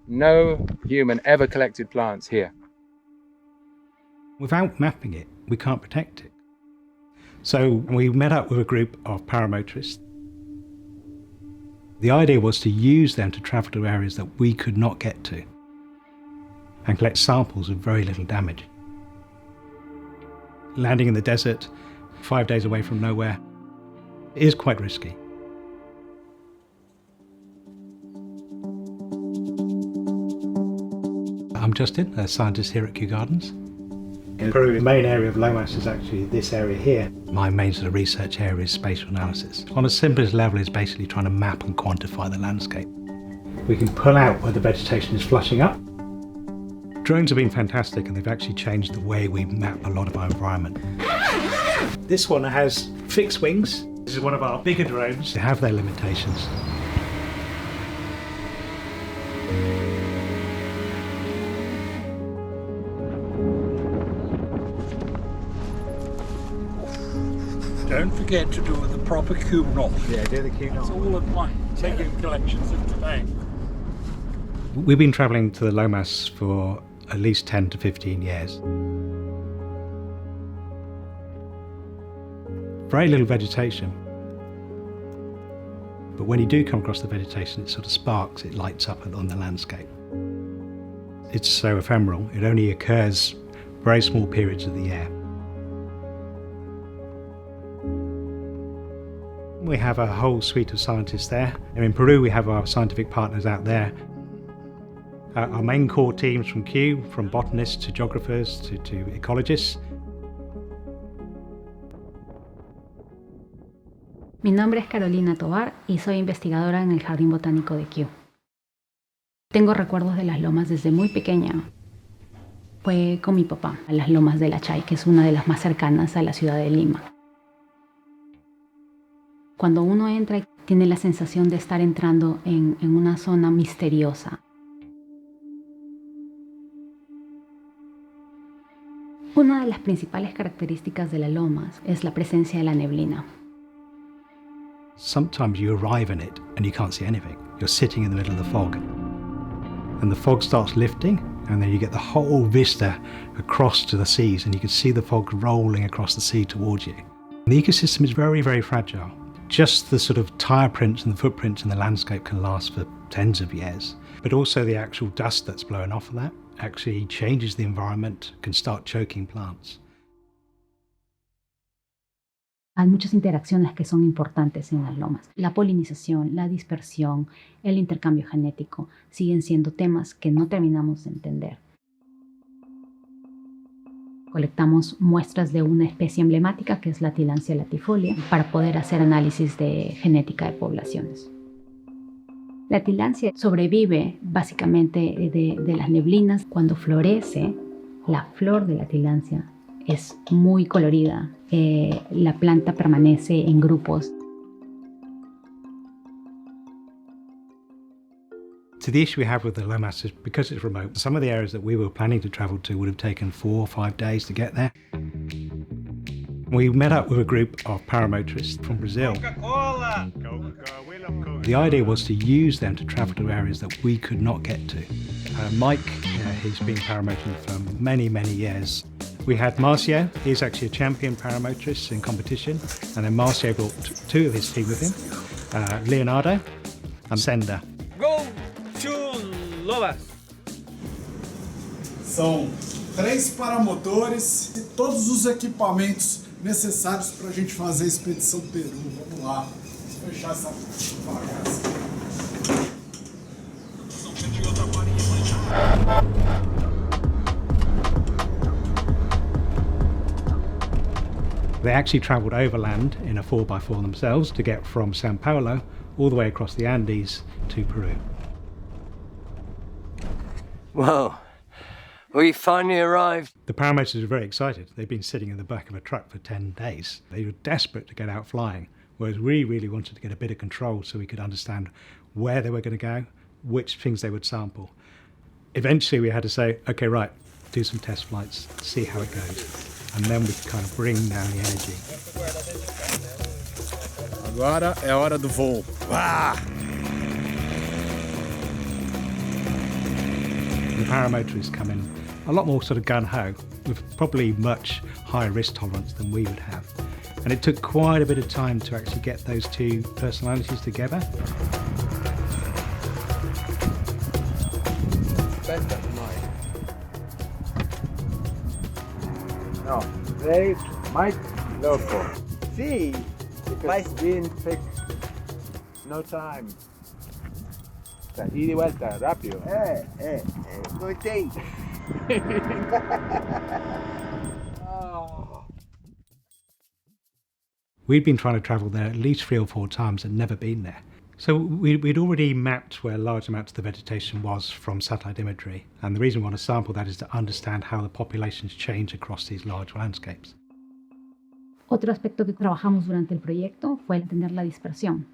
No human ever collected plants here. Without mapping it, we can't protect it. So we met up with a group of paramotorists. The idea was to use them to travel to areas that we could not get to and collect samples of very little damage. Landing in the desert, 5 days away from nowhere, is quite risky. I'm Justin, a scientist here at Kew Gardens. In Peru, the main area of Lomas is actually this area here. My main sort of research area is spatial analysis. On a simplest level, it's basically trying to map and quantify the landscape. We can pull out where the vegetation is flushing up. Drones have been fantastic, and they've actually changed the way we map a lot of our environment. This one has fixed wings. This is one of our bigger drones. They have their limitations. Don't forget to do the proper cube knot. Yeah, do the Kew knot. It's all of my taking collections of today. We've been travelling to the Lomas for at least 10 to 15 years. Very little vegetation. But when you do come across the vegetation, it sort of sparks, it lights up on the landscape. It's so ephemeral, it only occurs very small periods of the year. We have a whole suite of scientists there. And in Peru, we have our scientific partners out there. Our main core teams from Kew, from botanists to geographers to ecologists. Mi nombre es Carolina Tovar y soy investigadora en el Jardín Botánico de Kew. Tengo recuerdos de las lomas desde muy pequeña. Fue con mi papá a las lomas de la Chay, que es una de las más cercanas a la ciudad de Lima. Cuando uno entra, tiene la sensación de estar entrando en una zona misteriosa. Una de las principales características de las lomas es la presencia de la neblina. Sometimes you arrive in it and you can't see anything. You're sitting in the middle of the fog. And the fog starts lifting, and then you get the whole vista across to the seas, and you can see the fog rolling across the sea towards you. The ecosystem is very, very fragile. Just the sort of tire prints and the footprints in the landscape can last for tens of years. But also the actual dust that's blowing off of that actually changes the environment, can start choking plants. Hay muchas interacciones que son importantes en las lomas. La polinización, la dispersión, el intercambio genético siguen siendo temas que no terminamos de entender. Colectamos muestras de una especie emblemática que es la Tillandsia latifolia para poder hacer análisis de genética de poblaciones. La Tillandsia sobrevive básicamente de las neblinas. Cuando florece, la flor de la Tillandsia es muy colorida. La planta permanece en grupos. So the issue we have with the Lomas is because it's remote, some of the areas that we were planning to travel to would have taken 4 or 5 days to get there. We met up with a group of paramotorists from Brazil. Coca-Cola! The idea was to use them to travel to areas that we could not get to. Mike, he's been paramotoring for many, many years. We had Marcio, he's actually a champion paramotorist in competition, and then Marcio brought 2 of his team with him, Leonardo and Senda. Go to Lomas! São 3 paramotores e todos os equipamentos necessários para a gente fazer a expedição Peru. Vamos lá, vamos fechar essa bagaça. They actually travelled overland in a 4x4 themselves to get from Sao Paulo all the way across the Andes to Peru. Whoa, we finally arrived. The paramotors were very excited. They'd been sitting in the back of a truck for 10 days. They were desperate to get out flying, whereas we really wanted to get a bit of control so we could understand where they were going to go, which things they would sample. Eventually we had to say, okay, right, do some test flights, see how it goes. And then we could kind of bring down the energy. Agora é hora do voo. Ah! paramotorists come in a lot more sort of gun-ho, with probably much higher risk tolerance than we would have. And it took quite a bit of time to actually get those two personalities together. No, they might loco. Sí, Because being fixed, no time. O sea, ida y vuelta, rápido. gostei. We'd been trying to travel there at least 3 or 4 times and never been there. So we'd already mapped where large amounts of the vegetation was from satellite imagery, and the reason we want to sample that is to understand how the populations change across these large landscapes. Otro aspecto que trabajamos durante el proyecto fue entender la dispersión.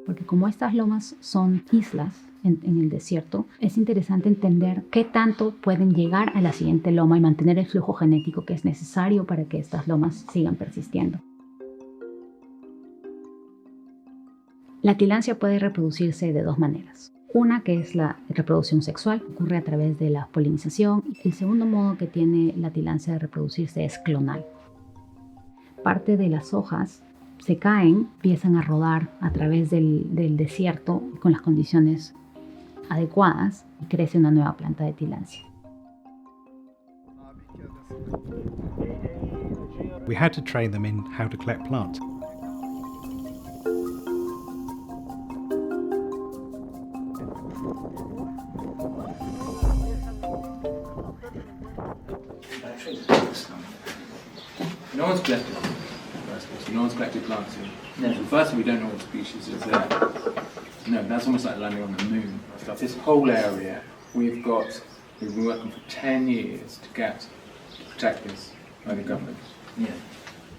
Porque como estas lomas son islas en el desierto, es interesante entender qué tanto pueden llegar a la siguiente loma y mantener el flujo genético que es necesario para que estas lomas sigan persistiendo. La tilancia puede reproducirse de 2 maneras. Una que es la reproducción sexual, ocurre a través de la polinización. El segundo modo que tiene la tilancia de reproducirse es clonal. Parte de las hojas se caen, empiezan a rodar a través del desierto con las condiciones adecuadas y crece una nueva planta de tilancia. We had to train them in how to collect plants. No one's collected them. No one's collected plants here. No. So firstly, we don't know what species is there. No, that's almost like landing on the moon. This whole area, we've been working for 10 years to protect this by the government. Yeah.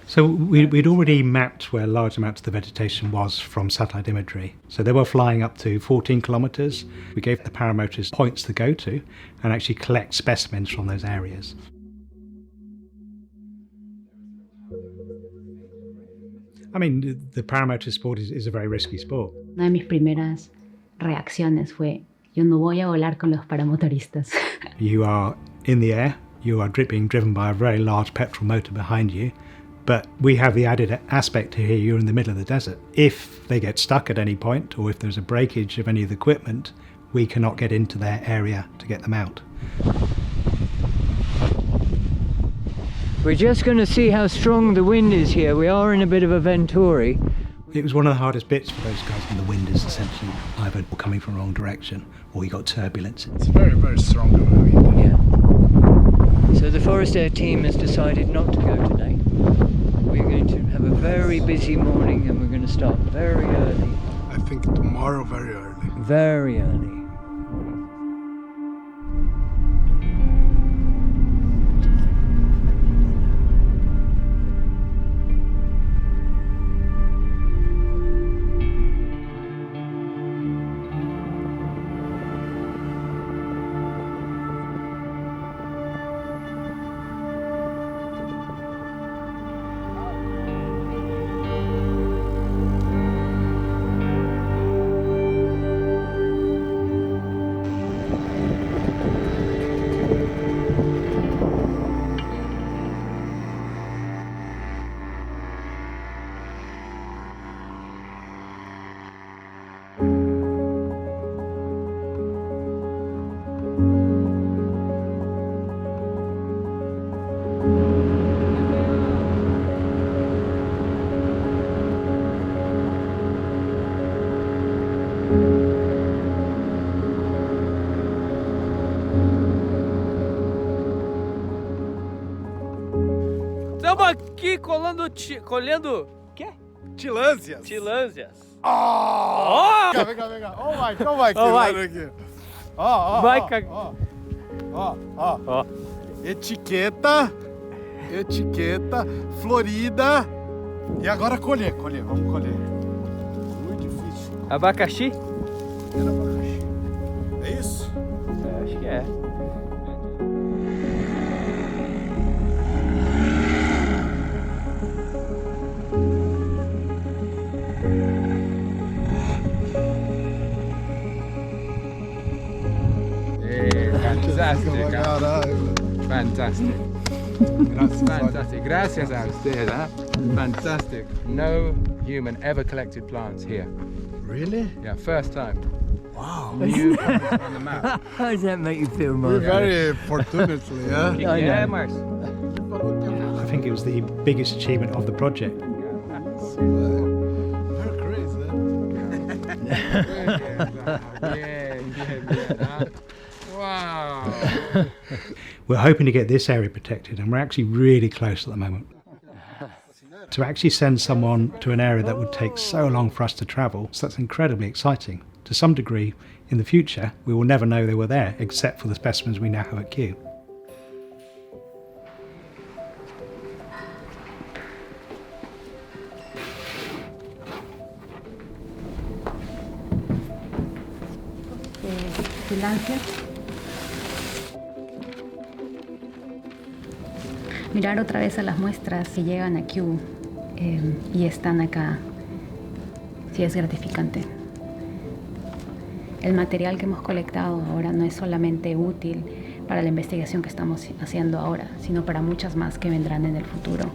So we'd already mapped where large amounts of the vegetation was from satellite imagery. So they were flying up to 14 kilometres. We gave the paramotorists points to go to and actually collect specimens from those areas. I mean, the paramotor sport is a very risky sport. Una de mis primeras reacciones fue, yo no voy a volar con los paramotoristas. You are in the air, you are being driven by a very large petrol motor behind you, but we have the added aspect here, you're in the middle of the desert. If they get stuck at any point, or if there's a breakage of any of the equipment, we cannot get into their area to get them out. We're just going to see how strong the wind is here. We are in a bit of a venturi. It was one of the hardest bits for those guys, and the wind is essentially either coming from the wrong direction or you got turbulence. It's very, very strong. Yeah. So the Forest Air team has decided not to go today. We're going to have a very busy morning and we're going to start very early. I think tomorrow very early. Very early. Estamos aqui colhendo... Quê? Tilânsias. Tilânsias. Oh! Vem cá. Ó o Mike, aqui. Ó. Vai, Ó. Etiqueta, florida. E agora colher. Vamos colher. Muito difícil. Abacaxi? Era abacaxi. É isso? É, acho que é. Fantastic. Fantastic. Gracias a usted, huh? Fantastic. No human ever collected plants here. Really? Yeah, first time. Wow. New on the map. How does that make you feel, We're Mark? very fortunately, yeah? Yeah, Max. I think it was the biggest achievement of the project. Very crazy, Yeah. Wow. We're hoping to get this area protected, and we're actually really close at the moment. To actually send someone to an area that would take so long for us to travel, so that's incredibly exciting. To some degree, in the future, we will never know they were there, except for the specimens we now have at Kew. Mirar otra vez a las muestras que llegan a Kew y están acá, sí es gratificante. El material que hemos colectado ahora no es solamente útil para la investigación que estamos haciendo ahora, sino para muchas más que vendrán en el futuro.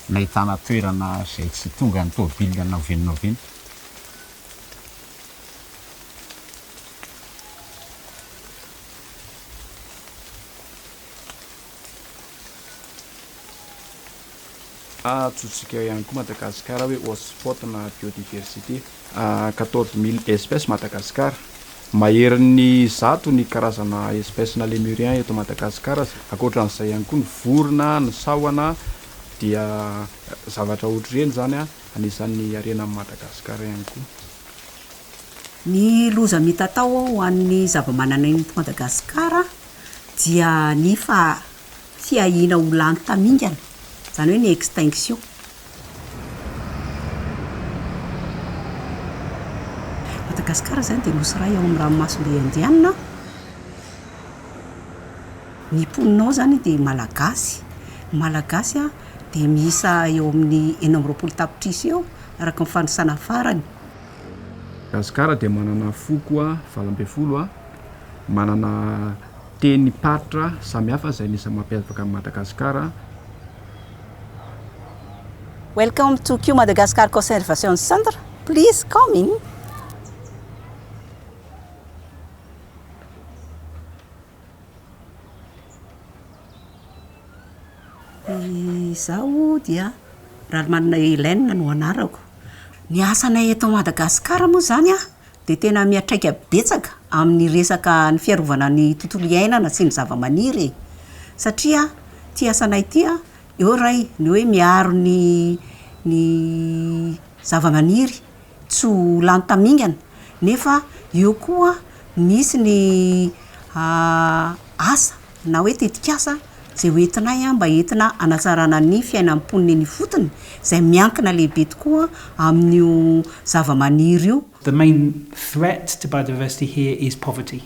Nahitana toerana izay tsy tonga ny tôbily anaovininaovina. Atsotsika ihany koa Madagasikara hoe hotspot na biodiversité 14 000 espèces Madagasikara. Maherin'ny zato ny karazana espèces na lémurien eto Madagasikara. Ankoatran'izay ihany koa ny vorona, ny sahona dia zavatra ohatr'ireny zany anisan'ny harena amin'ny Madagasikara ihany koa. Ny loza mitatao ho an'ny zavamananaina eto Madagasikara dia ny fiahina ho lany tamingana, zany hoe ny extinction. Madagasikara zany dia nosy iray ao amin'ny ranomasombe indiana. Ny mponinao zany dia malagasy. Malagasy dia miisa eo amin'ny 420 tapitrisa eo araka ny fanosana farany. Madagasikara dia manana foko 20, manana teny paritra samihafa izay anisany mampiavaka an'i Madagasikara. Welcome to Kew Madagascar Conservation Center. Please come in. Izaho dia raha manana Hélène no anarako. Ny asanay eto Madagasikara moa zany dia tena miatraika betsaka amin'ny resaka ny fiarovana ny tontolo iainana sy ny zava-maniry. Satria ty asanay ty eo ray ny hoe miaro ny zava-maniry tsy ho lany tamingana. Nefa eo koa misy ny asa na hoe tetikasa zay hoentinay mba entina anatsarana ny fiainam-poniny ny fotony izay miankina lehibe tokoa amin'io zava-maniry io. The main threat to biodiversity here is poverty.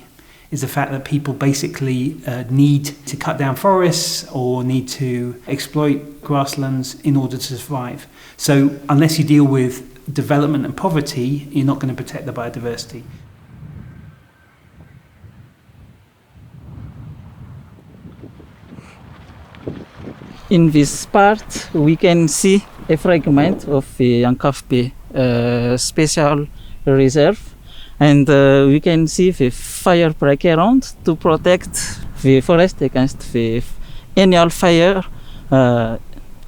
Is the fact that people basically need to cut down forests or need to exploit grasslands in order to survive. So unless you deal with development and poverty, you're not going to protect the biodiversity. In this part, we can see a fragment of the Ankafbe special reserve, and we can see the fire break around to protect the forest against the annual fire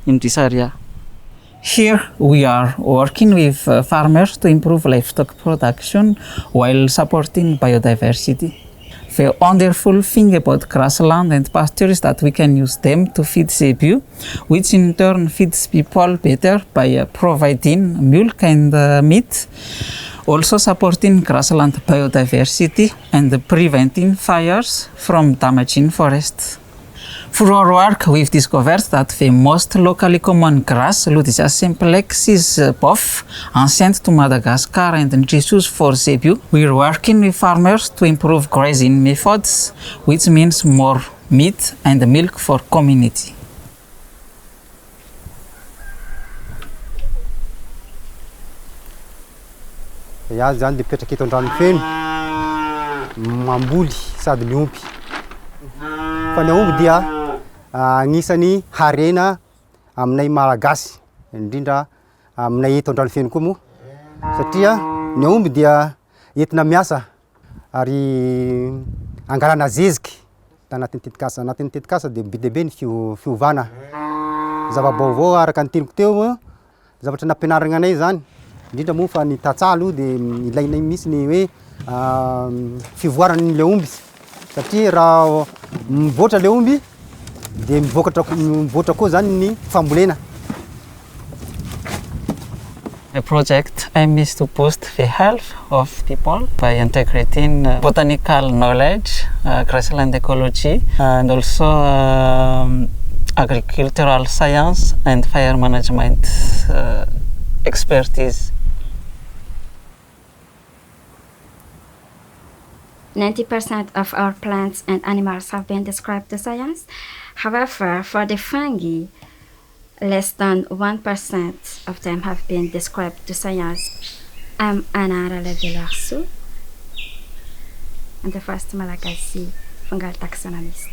in this area. Here we are working with farmers to improve livestock production while supporting biodiversity. The wonderful thing about grassland and pasture is that we can use them to feed zebu, which in turn feeds people better by providing milk and meat, also supporting grassland biodiversity and preventing fires from damaging forests. Through our work, we've discovered that the most locally common grass, Lutetia simplex, is both ancient to Madagascar and indigenous for zebu. We're working with farmers to improve grazing methods, which means more meat and milk for community. Iaho zany le mipetraka eto an-drano feno, mamboly sady miompy. Fa ny aomby dia agnisan'ny harena aminay malagasy, indrindra aminay eto an-drano feno koa moa. Satria ny aomby dia entina miasa ary angalana zeziky anatin'ny tetikasa. Anatin'ny tetikasa dia be dia be ny fiovana. Zava-baovao araka ny teniko teo, zavatra nampianarana anay zany. Indrindra moa fa ny tatsalo dia ilainay misy ny hoe fivoarana ny omby. Satria raha mivoatra le omby dia mivoatra koa zany ny fambolena. The project aims to boost the health of people by integrating botanical knowledge, grassland ecology, and also agricultural science and fire management expertise. 90% of our plants and animals have been described to science. However, for the fungi, less than 1% of them have been described to science. I'm Anara Levelarsu. I'm the first Malagasy fungal taxonomist.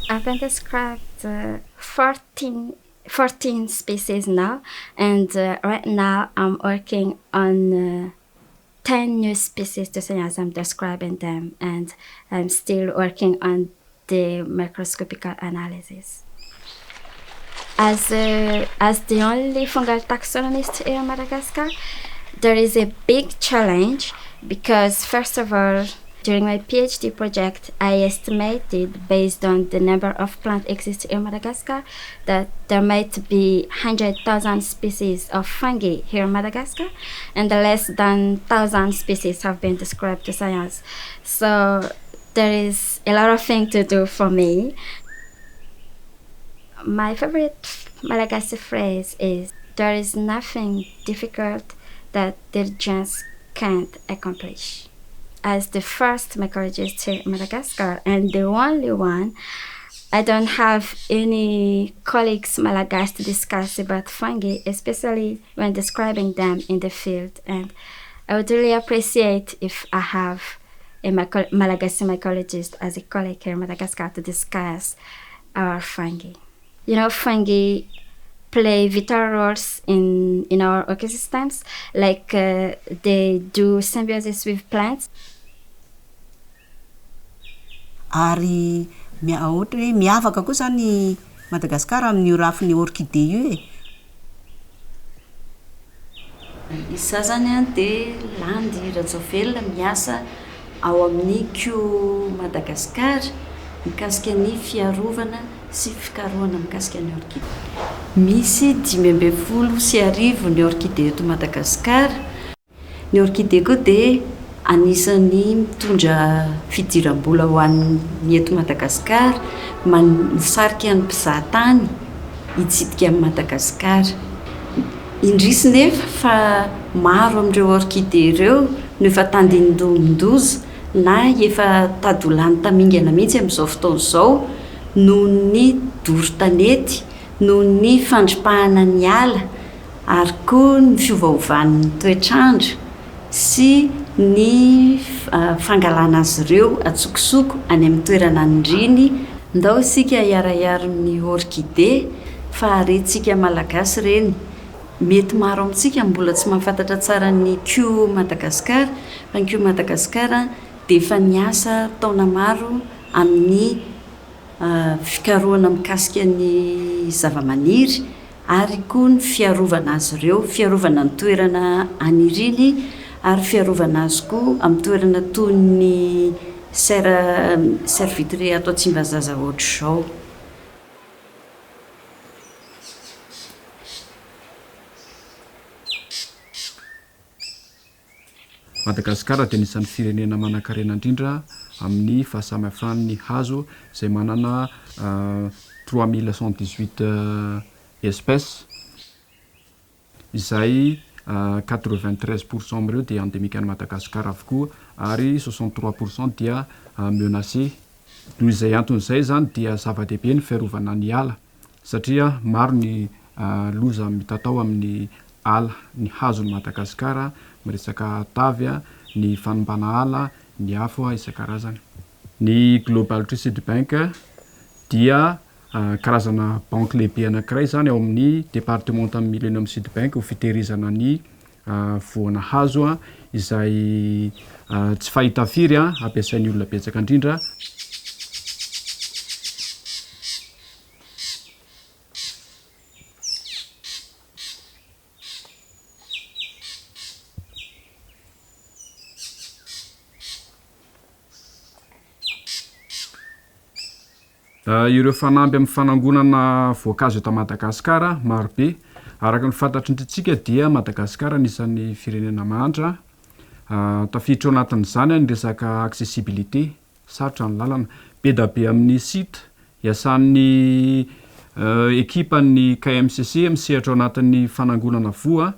I've been described 14 species now, and right now I'm working on 10 new species to science. I'm describing them, and I'm still working on the microscopical analysis. As the only fungal taxonomist here in Madagascar, there is a big challenge because, first of all, during my PhD project, I estimated, based on the number of plants existing in Madagascar, that there might be 100,000 species of fungi here in Madagascar, and less than 1,000 species have been described to science. So there is a lot of things to do for me. My favorite Malagasy phrase is, there is nothing difficult that diligence can't accomplish. As the first mycologist here in Madagascar, and the only one, I don't have any colleagues Malagasy to discuss about fungi, especially when describing them in the field. And I would really appreciate if I have a Malagasy mycologist as a colleague here in Madagascar to discuss our fungi. You know, fungi play vital roles in our ecosystems, like they do symbiosis with plants. Ary ohatra hoe miavaka koa zany Madagasikara amin'ny rafin'ny orchidée io e. Isa zany dia landy Ratsovelona miasa ao amin'ny Q Madagasikara mikasika ny fiarovana sy fikarohana mikasika ny orchidée. Misy 550 ny orchidée eto Madagasikara. Ny orchidée koa dia anisan'ny mitondra fidiram-bola ho an'ny eto Madagasikara, misarika ny mpizahatany hitsidika amin'ny Madagasikara. Indrisy nefa fa maro amin'ireo orchidée ireo no efa tandinin-domondoza na efa tady ho lany tamingana mihitsy amin'izao fotoana izao noho ny doro-tanety, noho ny fandripahana ny ala ary koa ny fiovaovan'ny toetrandro sy ny fangalana azy ireo atsokosoko any amin'ny toerana nindriny. Ndao isika iaraiaro ny orchidée fa arentsika malagasy reny. Mety maro amintsika mbola tsy mahafantatra tsara ny Q Madagasikara, fa ny Q Madagasikara dia efa niasa taona maro amin'ny fikarohana mikasika ny zavamaniry ary koa ny fiarovana azy ireo, fiarovana ny toerana aniriny ary fiarovana azy koa amin'ny toerana toy ny serre vitrée atao Tsimbazaza ohatr'izao. Madagasikara dia anisan'ny firenena manan-karena indrindra amin'ny fahasamihafan'ny hazo izay manana 3118 espèces izay 93% amin'ireo dia endémique any Madagasikara avokoa ary 63% dia menacé. Noho izay anton'izay zany dia zava-dehibe ny fiarovana ny ala satria maro ny loza mitatao amin'ny ala, ny hazon'ny Madagasikara, miresaka tavy, ny fanombana ala, ny afo isan-karazany. Ny Global Trade Bank dia karazana banque lehibe anankiray zany ao amin'ny départemental Millennium Sud Bank ho fitehirizana ny voana hazo izay tsy fahita firy ampiasain'ny olona betsaka indrindra. Ireo fanamby amin'ny fanangonana voankazo eto Madagasikara marobe. Araka ny fantatrintsika dia Madagasikara anisan'ny firenena mahantra. Tafiditra ao anatin'izany ny resaka accessibilité, sarotra ny lalana. Be da be amin'ny site iasan'ny ekipan'ny KMCC misehatra ao anatin'ny fanangonana voa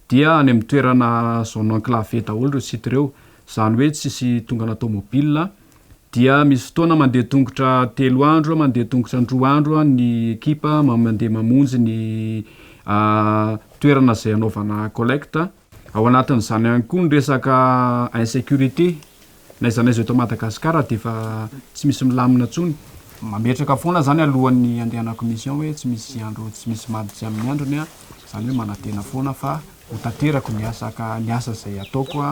dia any amin'ny toerana zone enclavé daholo ireo site ireo. Zany hoe tsisy tongana tômôbila. Dia misy fotoana mandeha tongotra 3 andro, mandeha tongotra 2 andro ny ekipa mandeha mamonjy ny toerana izay anaovana collecte. Ao anatin'izany ihany koa ny resaka insécurité. N'aiza n'aiza eto Madagasikara dia efa tsy misy milamina intsony. Mametraka foana zany alohan'ny andehana commission hoe tsy misy andro, tsy misy maditsy amin'ny androny. Zany hoe manantena foana fa ho tanterako ny asa izay ataoko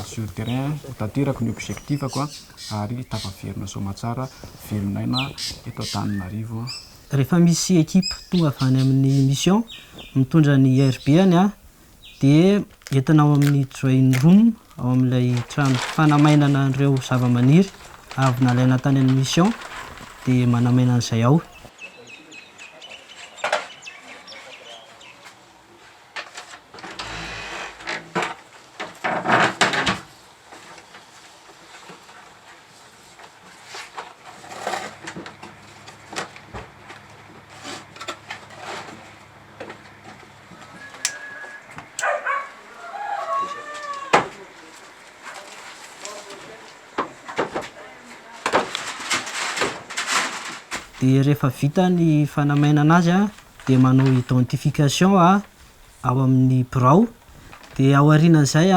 sur terrain, ho tanterako ny objectifako ary tapaverina soamatsara velonaina eto Antananarivo. Rehefa misy ekipa tonga avy any amin'ny mission mitondra ny IRB-any dia entina ao amin'ny drawing room, ao amin'ilay trano fanamainana ireo zavamaniry avy nalaina tany amin'ny mission dia manamaina an'izay ao. Dia rehefa vita ny fanamainana azy dia manao identification ao amin'ny birao. Dia ao aorianan'izay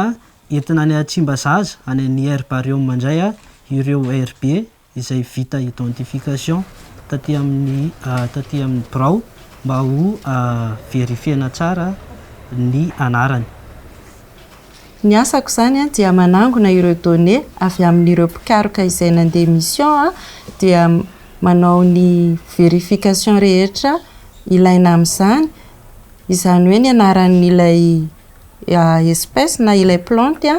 entina ny Tsimbazaza any amin'ny herbarium mandray ireo herbe izay vita identification taty amin'ny birao mba ho verifiena tsara ny anarany. Ny asako zany dia manangona ireo données avy amin'ireo mpikaroka izay nandeha mission dia manao ny verification rehetra ilaina amin'izany, izany hoe ny anaran'ilay espèce na ilay plante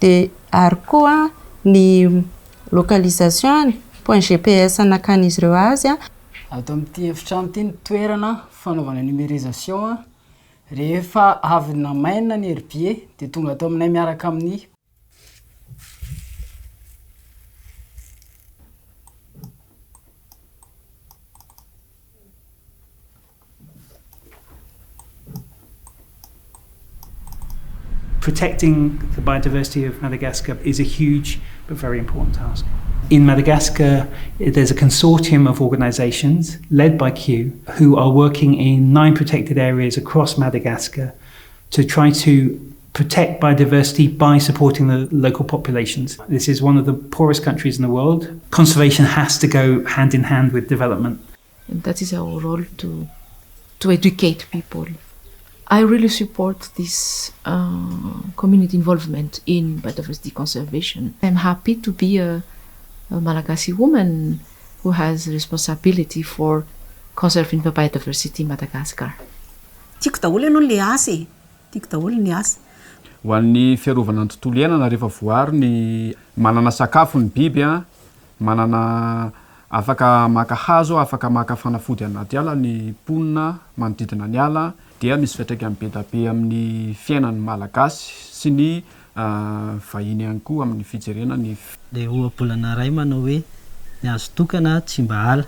dia ary koa ny localisation point GPS anakany izy ireo azy. Ato amin'ity efitrano ity ny toerana fanaovana numérisation. Rehefa avy namainina ny herbier dia tonga atao aminay miaraka amin'ny Protecting the biodiversity of Madagascar is a huge but very important task. In Madagascar, there's a consortium of organisations led by Q who are working in 9 protected areas across Madagascar to try to protect biodiversity by supporting the local populations. This is one of the poorest countries in the world. Conservation has to go hand in hand with development. And that is our role to educate people. I really support this community involvement in biodiversity conservation. I'm happy to be a Malagasy woman who has responsibility for conserving the biodiversity in Madagascar. Tiako daholo ianao le asa e. Tiako daholo ny asa. Ho an'ny fiarovana ny tontolo iainana rehefa voary ny manana sakafo ny biby a, manana afaka maka hazo, afaka maka fanafody anaty ala ny ponina manodidina ny ala, dia misy fiatraikany be da be amin'ny fiainan'ny malagasy sy ny vahiny ihany koa amin'ny fijerena ny le ohabolana ray manao hoe ny azo tokana tsy mba ala